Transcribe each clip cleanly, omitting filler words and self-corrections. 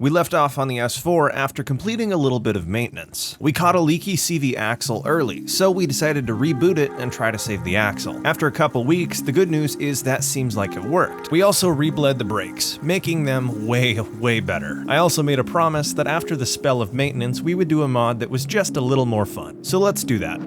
We left off on the S4 after completing a little bit of maintenance. We caught a leaky CV axle early, so we decided to reboot it and try to save the axle. After a couple weeks, the good news is that seems like it worked. We also rebled the brakes, making them way better. I also made a promise that after the spell of maintenance, we would do a mod that was just a little more fun. So let's do that.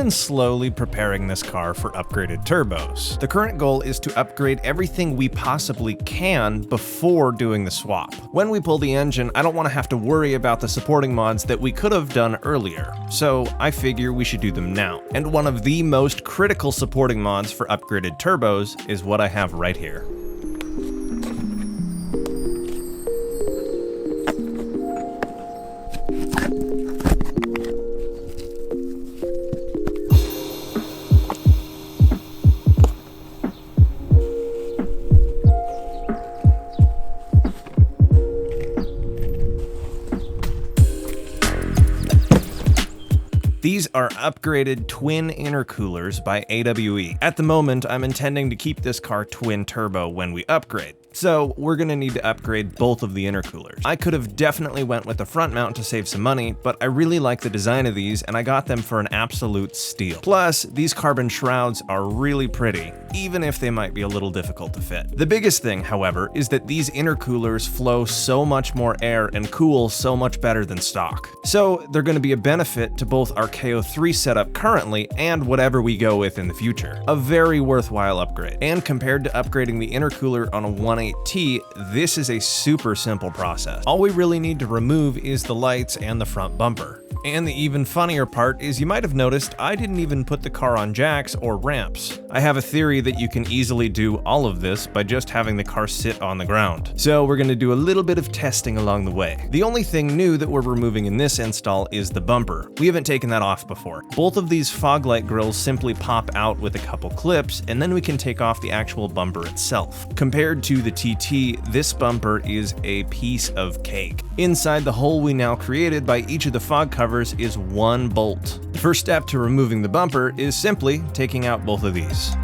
Slowly preparing this car for upgraded turbos. The current goal is to upgrade everything we possibly can before doing the swap. When we pull the engine, I don't want to have to worry about the supporting mods that we could have done earlier, so I figure we should do them now. And one of the most critical supporting mods for upgraded turbos is what I have right here. These are upgraded twin intercoolers by AWE. At the moment, I'm intending to keep this car twin turbo when we upgrade. So we're gonna need to upgrade both of the intercoolers. I could have definitely went with the front mount to save some money, but I really like the design of these and I got them for an absolute steal. Plus, these carbon shrouds are really pretty, even if they might be a little difficult to fit. The biggest thing, however, is that these intercoolers flow so much more air and cool so much better than stock. So they're gonna be a benefit to both our KO3 setup currently and whatever we go with in the future. A very worthwhile upgrade. And compared to upgrading the intercooler on a 1.8T, this is a super simple process. All we really need to remove is the lights and the front bumper. And the even funnier part is you might have noticed I didn't even put the car on jacks or ramps. I have a theory that you can easily do all of this by just having the car sit on the ground. So we're gonna do a little bit of testing along the way. The only thing new that we're removing in this install is the bumper. We haven't taken that off before. Both of these fog light grills simply pop out with a couple clips, and then we can take off the actual bumper itself. Compared to the TT, this bumper is a piece of cake. Inside the hole we now created by each of the fog covers is one bolt. The first step to removing the bumper is simply taking out both of these.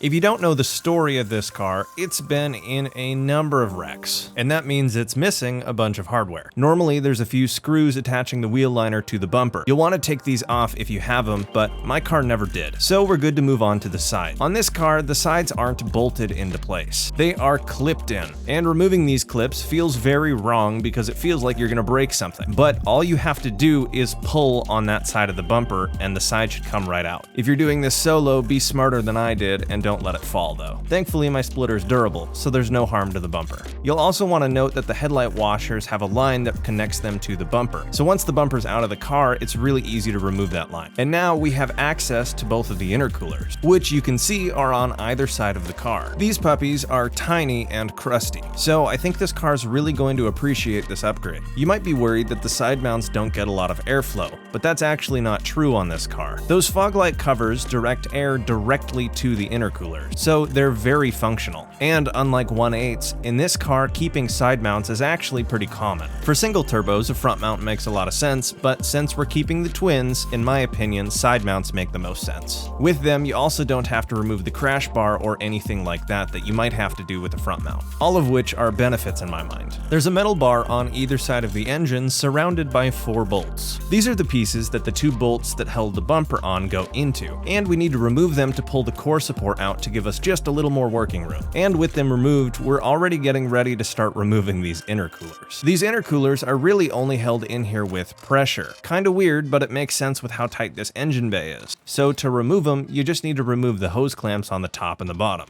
If you don't know the story of this car, it's been in a number of wrecks, and that means it's missing a bunch of hardware. Normally, there's a few screws attaching the wheel liner to the bumper. You'll want to take these off if you have them, but my car never did, so we're good to move on to the side. On this car, the sides aren't bolted into place. They are clipped in, and removing these clips feels very wrong because it feels like you're gonna break something. But all you have to do is pull on that side of the bumper, and the side should come right out. If you're doing this solo, be smarter than I did, and don't let it fall though. Thankfully my splitter is durable, so there's no harm to the bumper. You'll also want to note that the headlight washers have a line that connects them to the bumper. So once the bumper's out of the car, it's really easy to remove that line. And now we have access to both of the intercoolers, which you can see are on either side of the car. These puppies are tiny and crusty, so I think this car's really going to appreciate this upgrade. You might be worried that the side mounts don't get a lot of airflow, but that's actually not true on this car. Those fog light covers direct air directly to the intercoolers, so they're very functional. And unlike 1.8s, in this car, keeping side mounts is actually pretty common. For single turbos, a front mount makes a lot of sense, but since we're keeping the twins, in my opinion, side mounts make the most sense. With them, you also don't have to remove the crash bar or anything like that you might have to do with the front mount, all of which are benefits in my mind. There's a metal bar on either side of the engine surrounded by 4 bolts. These are the pieces that the 2 bolts that held the bumper on go into, and we need to remove them to pull the core support out to give us just a little more working room. And with them removed, we're already getting ready to start removing these intercoolers. These intercoolers are really only held in here with pressure. Kinda weird, but it makes sense with how tight this engine bay is. So to remove them, you just need to remove the hose clamps on the top and the bottom.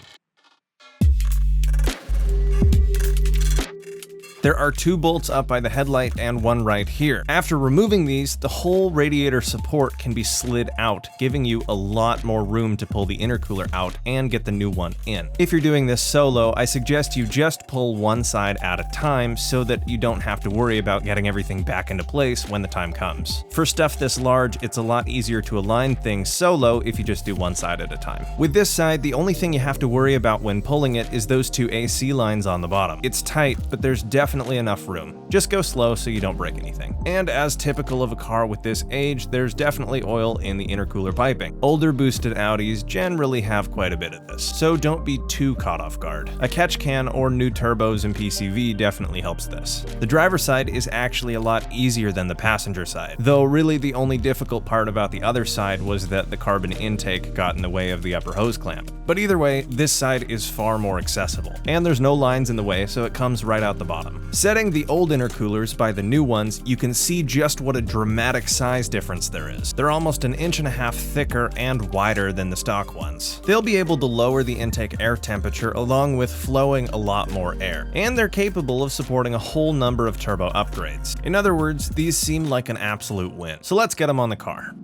There are 2 bolts up by the headlight and 1 right here. After removing these, the whole radiator support can be slid out, giving you a lot more room to pull the intercooler out and get the new one in. If you're doing this solo, I suggest you just pull one side at a time so that you don't have to worry about getting everything back into place when the time comes. For stuff this large, it's a lot easier to align things solo if you just do one side at a time. With this side, the only thing you have to worry about when pulling it is those 2 AC lines on the bottom. It's tight, but there's definitely enough room. Just go slow so you don't break anything. And as typical of a car with this age, there's definitely oil in the intercooler piping. Older boosted Audis generally have quite a bit of this, so don't be too caught off guard. A catch can or new turbos in PCV definitely helps this. The driver's side is actually a lot easier than the passenger side, though really the only difficult part about the other side was that the carbon intake got in the way of the upper hose clamp. But either way, this side is far more accessible, and there's no lines in the way, so it comes right out the bottom. Setting the old intercoolers by the new ones, you can see just what a dramatic size difference there is. They're almost 1.5 inches thicker and wider than the stock ones. They'll be able to lower the intake air temperature along with flowing a lot more air, and they're capable of supporting a whole number of turbo upgrades. In other words, these seem like an absolute win. So let's get them on the car.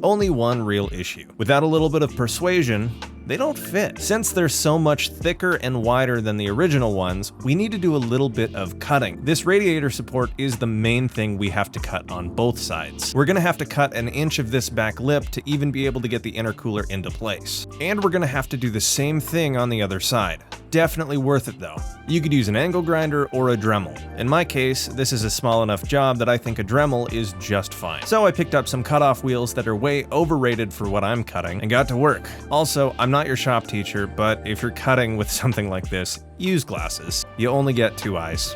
Only one real issue. Without a little bit of persuasion, they don't fit. Since they're so much thicker and wider than the original ones, we need to do a little bit of cutting. This radiator support is the main thing we have to cut on both sides. We're gonna have to cut 1 inch of this back lip to even be able to get the intercooler into place. And we're gonna have to do the same thing on the other side. Definitely worth it though. You could use an angle grinder or a Dremel. In my case, this is a small enough job that I think a Dremel is just fine. So I picked up some cutoff wheels that are way overrated for what I'm cutting and got to work. Also, I'm not your shop teacher, but if you're cutting with something like this, use glasses. You only get 2 eyes.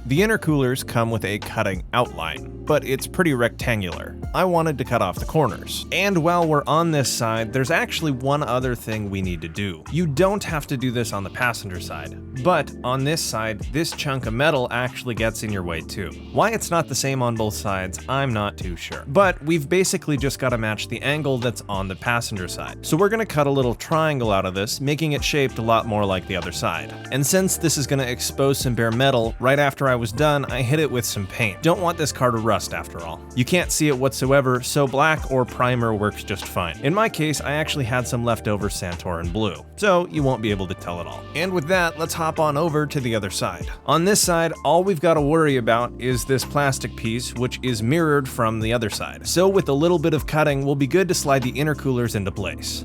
The intercoolers come with a cutting outline, but it's pretty rectangular. I wanted to cut off the corners. And while we're on this side, there's actually one other thing we need to do. You don't have to do this on the passenger side, but on this side, this chunk of metal actually gets in your way too. Why it's not the same on both sides, I'm not too sure. But we've basically just got to match the angle that's on the passenger side. So we're going to cut a little triangle out of this, making it shaped a lot more like the other side. And since this is going to expose some bare metal, right after I was done, I hit it with some paint. Don't want this car to rust after all. You can't see it whatsoever, so black or primer works just fine. In my case, I actually had some leftover Santorin blue, so you won't be able to tell at all. And with that, let's hop on over to the other side. On this side, all we've got to worry about is this plastic piece, which is mirrored from the other side. So with a little bit of cutting, we'll be good to slide the intercoolers into place.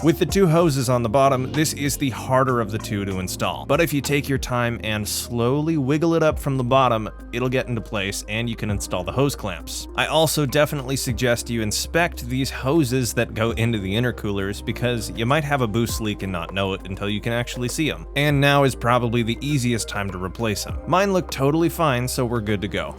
With the 2 hoses on the bottom, this is the harder of the 2 to install. But if you take your time and slowly wiggle it up from the bottom, it'll get into place and you can install the hose clamps. I also definitely suggest you inspect these hoses that go into the intercoolers because you might have a boost leak and not know it until you can actually see them. And now is probably the easiest time to replace them. Mine look totally fine, so we're good to go.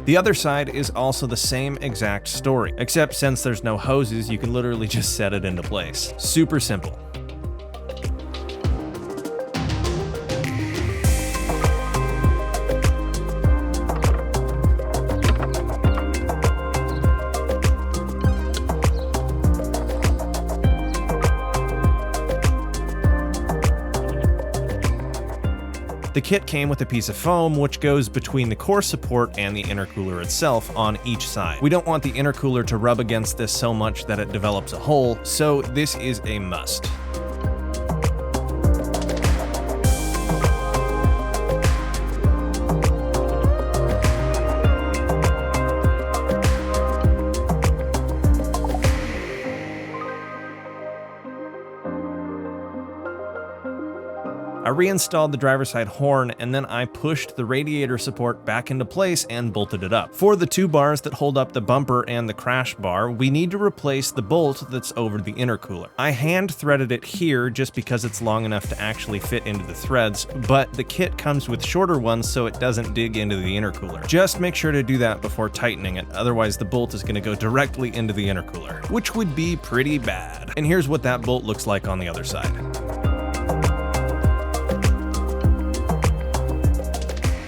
The other side is also the same exact story, except since there's no hoses, you can literally just set it into place. Super simple. The kit came with a piece of foam which goes between the core support and the intercooler itself on each side. We don't want the intercooler to rub against this so much that it develops a hole, so this is a must. I reinstalled the driver's side horn, and then I pushed the radiator support back into place and bolted it up. For the two bars that hold up the bumper and the crash bar, we need to replace the bolt that's over the intercooler. I hand threaded it here just because it's long enough to actually fit into the threads, but the kit comes with shorter ones so it doesn't dig into the intercooler. Just make sure to do that before tightening it, otherwise the bolt is going to go directly into the intercooler, which would be pretty bad. And here's what that bolt looks like on the other side.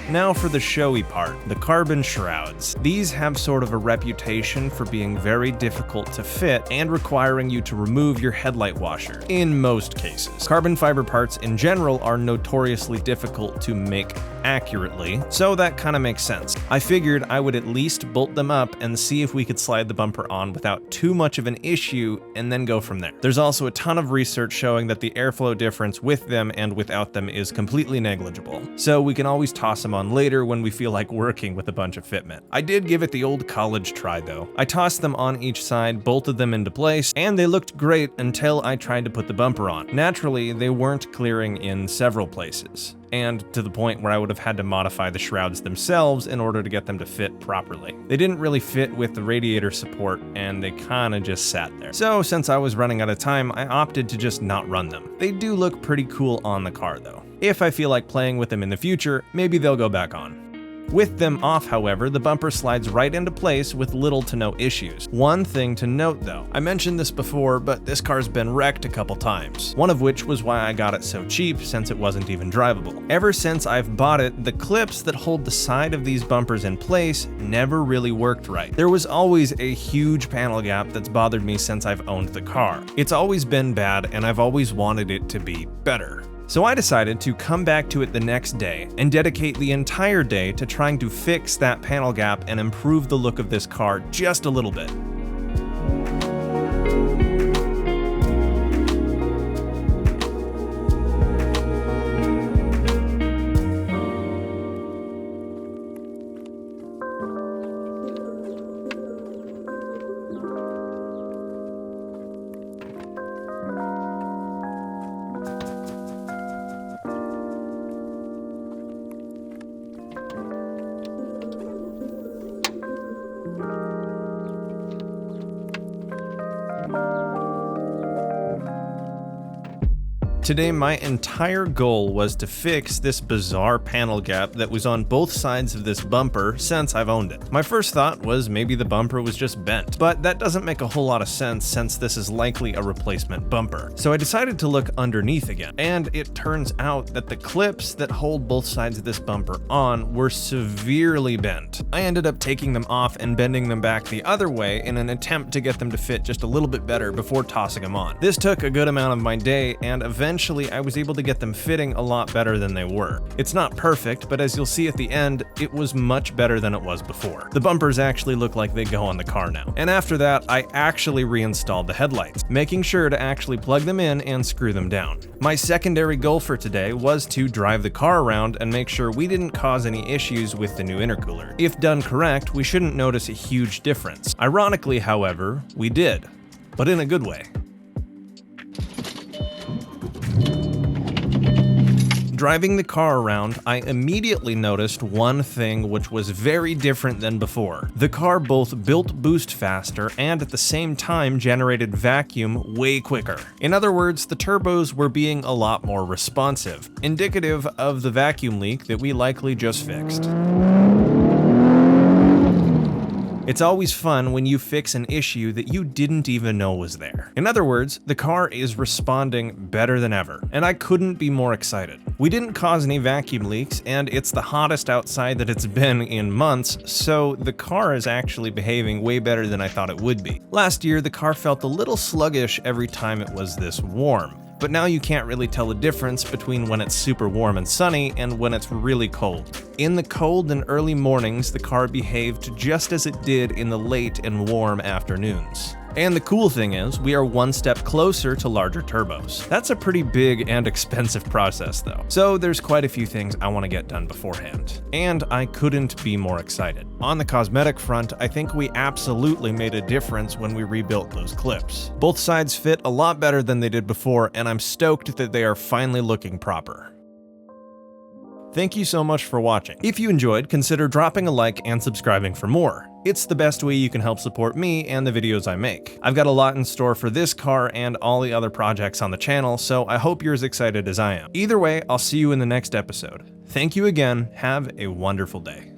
Now for the showy part, the carbon shrouds. These have sort of a reputation for being very difficult to fit and requiring you to remove your headlight washer, in most cases. Carbon fiber parts in general are notoriously difficult to make accurately, so that kind of makes sense. I figured I would at least bolt them up and see if we could slide the bumper on without too much of an issue and then go from there. There's also a ton of research showing that the airflow difference with them and without them is completely negligible, so we can always toss them on later when we feel like working with a bunch of fitment. I did give it the old college try though. I tossed them on each side, bolted them into place, and they looked great until I tried to put the bumper on. Naturally, they weren't clearing in several places, and to the point where I would have had to modify the shrouds themselves in order to get them to fit properly. They didn't really fit with the radiator support, and they kinda just sat there. So since I was running out of time, I opted to just not run them. They do look pretty cool on the car though. If I feel like playing with them in the future, maybe they'll go back on. With them off, however, the bumper slides right into place with little to no issues. One thing to note though, I mentioned this before, but this car's been wrecked a couple times. One of which was why I got it so cheap, since it wasn't even drivable. Ever since I've bought it, the clips that hold the side of these bumpers in place never really worked right. There was always a huge panel gap that's bothered me since I've owned the car. It's always been bad, and I've always wanted it to be better. So I decided to come back to it the next day and dedicate the entire day to trying to fix that panel gap and improve the look of this car just a little bit. Today, my entire goal was to fix this bizarre panel gap that was on both sides of this bumper since I've owned it. My first thought was maybe the bumper was just bent, but that doesn't make a whole lot of sense since this is likely a replacement bumper. So I decided to look underneath again, and it turns out that the clips that hold both sides of this bumper on were severely bent. I ended up taking them off and bending them back the other way in an attempt to get them to fit just a little bit better before tossing them on. This took a good amount of my day, and eventually I was able to get them fitting a lot better than they were. It's not perfect, but as you'll see at the end, it was much better than it was before. The bumpers actually look like they go on the car now. And after that, I actually reinstalled the headlights, making sure to actually plug them in and screw them down. My secondary goal for today was to drive the car around and make sure we didn't cause any issues with the new intercooler. If done correct, we shouldn't notice a huge difference. Ironically, however, we did, but in a good way. Driving the car around, I immediately noticed one thing which was very different than before. The car both built boost faster and at the same time generated vacuum way quicker. In other words, the turbos were being a lot more responsive, indicative of the vacuum leak that we likely just fixed. It's always fun when you fix an issue that you didn't even know was there. In other words, the car is responding better than ever, and I couldn't be more excited. We didn't cause any vacuum leaks, and it's the hottest outside that it's been in months, so the car is actually behaving way better than I thought it would be. Last year, the car felt a little sluggish every time it was this warm. But now you can't really tell the difference between when it's super warm and sunny and when it's really cold. In the cold and early mornings, the car behaved just as it did in the late and warm afternoons. And the cool thing is, we are one step closer to larger turbos. That's a pretty big and expensive process though. So there's quite a few things I want to get done beforehand. And I couldn't be more excited. On the cosmetic front, I think we absolutely made a difference when we rebuilt those clips. Both sides fit a lot better than they did before, and I'm stoked that they are finally looking proper. Thank you so much for watching. If you enjoyed, consider dropping a like and subscribing for more. It's the best way you can help support me and the videos I make. I've got a lot in store for this car and all the other projects on the channel, so I hope you're as excited as I am. Either way, I'll see you in the next episode. Thank you again, have a wonderful day.